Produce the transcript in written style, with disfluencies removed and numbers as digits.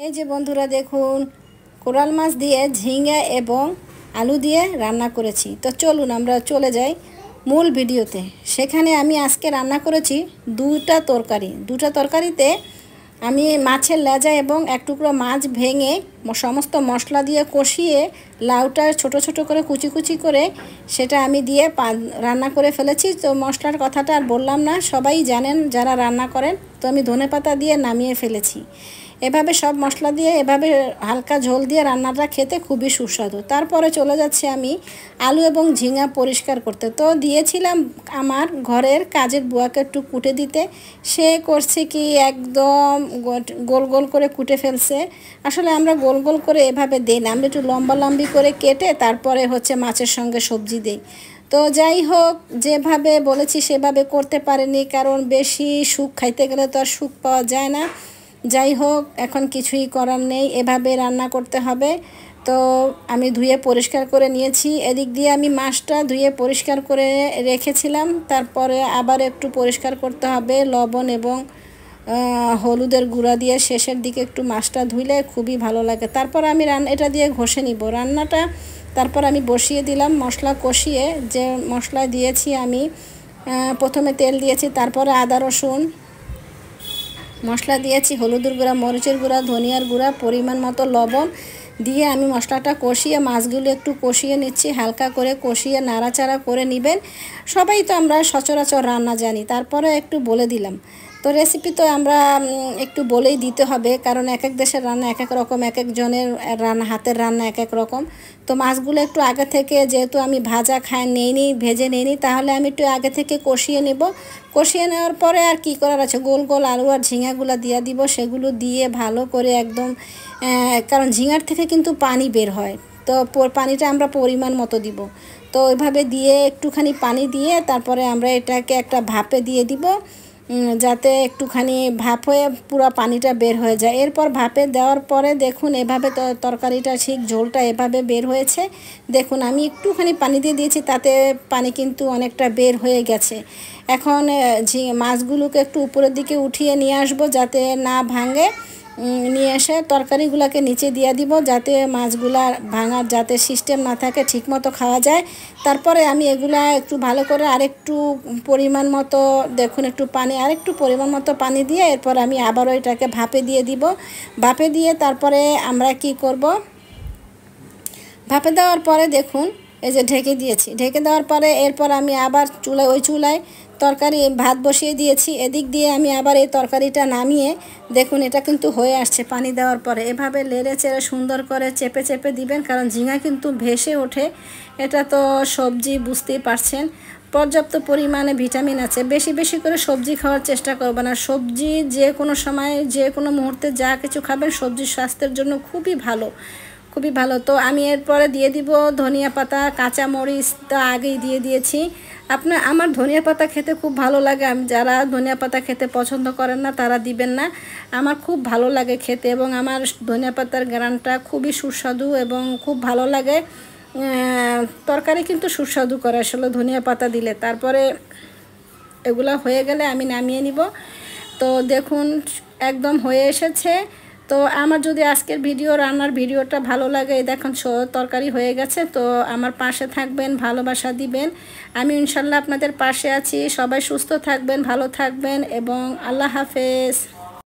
এই যে বন্ধুরা দেখুন, কোরাল মাছ দিয়ে ঝিঙে এবং আলু দিয়ে রান্না করেছি। তো চলুন আমরা চলে যাই মূল ভিডিওতে। সেখানে আমি আজকে রান্না করেছি দুটা তরকারিতে আমি মাছের লেজা এবং এক টুকরো মাছ ভেঙে সমস্ত মশলা দিয়ে কষিয়ে লাউটা ছোট ছোট করে কুচি কুচি করে সেটা আমি দিয়ে রান্না করে ফেলেছি। তো মশলার কথাটা আর বললাম না, সবাই জানেন যারা রান্না করেন। তো আমি ধনেপাতা দিয়ে নামিয়ে ফেলেছি। এভাবে সব মশলা দিয়ে এভাবে হালকা ঝোল দিয়ে রান্নাটা খেতে খুবই সুস্বাদু। তারপরে চলে যাচ্ছি আমি আলু এবং ঝিঙা পরিষ্কার করতে। তো দিয়েছিলাম আমার ঘরের কাজের বুয়াকে একটু কুটে দিতে। সে করছে কি একদম গোল গোল করে কুটে ফেলছে। আসলে আমরা গোল গোল করে এভাবে দিই না, আমরা একটু লম্বা লম্বি করে কেটে তারপরে মাছের সঙ্গে সবজি দিই। তো যাই হোক, যেভাবে বলেছি সেভাবে করতে পারেনি, কারণ বেশি সুখ খাইতে গেলে তো আর সুখ পাওয়া যায় না। যাই হোক, এখন কিছুই করার নেই, এভাবে রান্না করতে হবে। তো আমি ধুয়ে পরিষ্কার করে নিয়েছি। এদিক দিয়ে আমি মাছটা ধুয়ে পরিষ্কার করে রেখেছিলাম। তারপরে আবার একটু পরিষ্কার করতে হবে লবণ এবং হলুদের গুঁড়া দিয়ে। শেষের দিকে একটু মাছটা ধুইলে খুবই ভালো লাগে। তারপর আমি এটা দিয়ে ঘষে নিব রান্নাটা। তারপর আমি বসিয়ে দিলাম মশলা কষিয়ে। যে মশলা দিয়েছি আমি প্রথমে তেল দিয়েছি, তারপরে আদা রসুন মশলা দিয়েছি, হলুদের গুঁড়া, মরিচের গুঁড়া, ধনিয়ার গুঁড়া, পরিমাণ মতো লবণ দিয়ে আমি মশলাটা কষিয়ে মাছগুলো একটু কষিয়ে নিচ্ছি। হালকা করে কষিয়ে নাড়াচাড়া করে নেবেন। সবাই তো আমরা সচরাচর রান্না জানি, তারপরে একটু বলে দিলাম। তো রেসিপি তো আমরা একটু বলেই দিতে হবে, কারণ এক এক দেশের রান্না এক এক রকম, এক একজনের হাতের রান্না এক এক রকম। তো মাছগুলো একটু আগে থেকে, যেহেতু আমি ভাজা ভেজে নিইনি, তাহলে আমি একটু আগে থেকে কষিয়ে নেব। কষিয়ে নেওয়ার পরে আর কি করার আছে, গোল গোল আলু আর ঝিঙাগুলো দিয়ে দিব। সেগুলো দিয়ে ভালো করে একদম, কারণ ঝিঙার থেকে কিন্তু পানি বের হয়, তো পানিটা আমরা পরিমাণ মতো দিব। তো ওইভাবে দিয়ে একটুখানি পানি দিয়ে তারপরে আমরা এটাকে একটা ভাপে দিয়ে দিব, যাতে একটুখানি ভাপ হয়ে পুরো পানিটা বের হয়ে যায়। এরপর ভাপে দেওয়ার পরে দেখুন এভাবে তরকারিটা ঠিক ঝোলটা এভাবে বের হয়েছে। দেখুন আমি একটুখানি পানি দিয়ে দিয়েছি, তাতে পানি কিন্তু অনেকটা বের হয়ে গেছে। এখন মাছগুলোকে একটু উপরের দিকে উঠিয়ে নিয়ে আসবো যাতে না ভাঙে। নিয়ে এসে তরকারিগুলোকে নিচে দিয়ে দিব, যাতে মাছগুলা ভাঙার যাতে সিস্টেম না থাকে, ঠিকমতো খাওয়া যায়। তারপরে আমি এগুলা একটু ভালো করে আরেকটু পরিমাণ মতো, দেখুন একটু পানি, আরেকটু পরিমাণ মতো পানি দিয়ে এরপর আমি আবারও এটাকে ভাপে দিয়ে দিব। ভাপে দিয়ে তারপরে আমরা কি করব, ভাপে দেওয়ার পরে দেখুন এই যে ঢেকে দিয়েছি। ঢেকে দেওয়ার পরে এরপর আমি আবার চুলায় ভাত বসিয়ে দিয়েছি। এদিক দিয়ে আমি আবার এই তরকারিটা নামিয়ে, দেখুন এটা কিন্তু হয়ে আসছে পানি দেওয়ার পরে। এভাবে লেড়ে চেড়ে সুন্দর করে চেপে চেপে দিবেন, কারণ ঝিঙা কিন্তু ভেসে ওঠে। এটা তো সবজি, বুঝতেই পারছেন, পর্যাপ্ত পরিমাণে ভিটামিন আছে। বেশি বেশি করে সবজি খাওয়ার চেষ্টা করবেন। আর সবজি যে কোনো সময়, যে কোনো মুহূর্তে যা কিছু খাবেন, সবজি স্বাস্থ্যের জন্য খুবই ভালো, খুবই ভালো। তো আমি এরপরে দিয়ে দিব ধনিয়া পাতা, কাঁচা মরিচ তো আগেই দিয়ে দিয়েছি। আমার ধনিয়া পাতা খেতে খুব ভালো লাগে। যারা ধনিয়া পাতা খেতে পছন্দ করেন না তারা দিবেন না, আমার খুব ভালো লাগে খেতে, এবং আমার ধনিয়া পাতার ঘ্রাণটা খুবই সুস্বাদু এবং খুব ভালো লাগে। তরকারি কিন্তু সুস্বাদু করে আসলে ধনিয়া পাতা দিলে। তারপরে এগুলা হয়ে গেলে আমি নামিয়ে নিব। তো দেখুন একদম হয়ে এসেছে। তো আমার যদি আজকের রান্নার ভিডিওটা ভালো লাগে, দেখুন তরকারি হয়ে গেছে। তো আমার পাশে থাকবেন, ভালোবাসা দিবেন। আমি ইনশাল্লাহ আপনাদের পাশে আছি। সবাই সুস্থ থাকবেন, ভালো থাকবেন এবং আল্লাহ হাফেজ।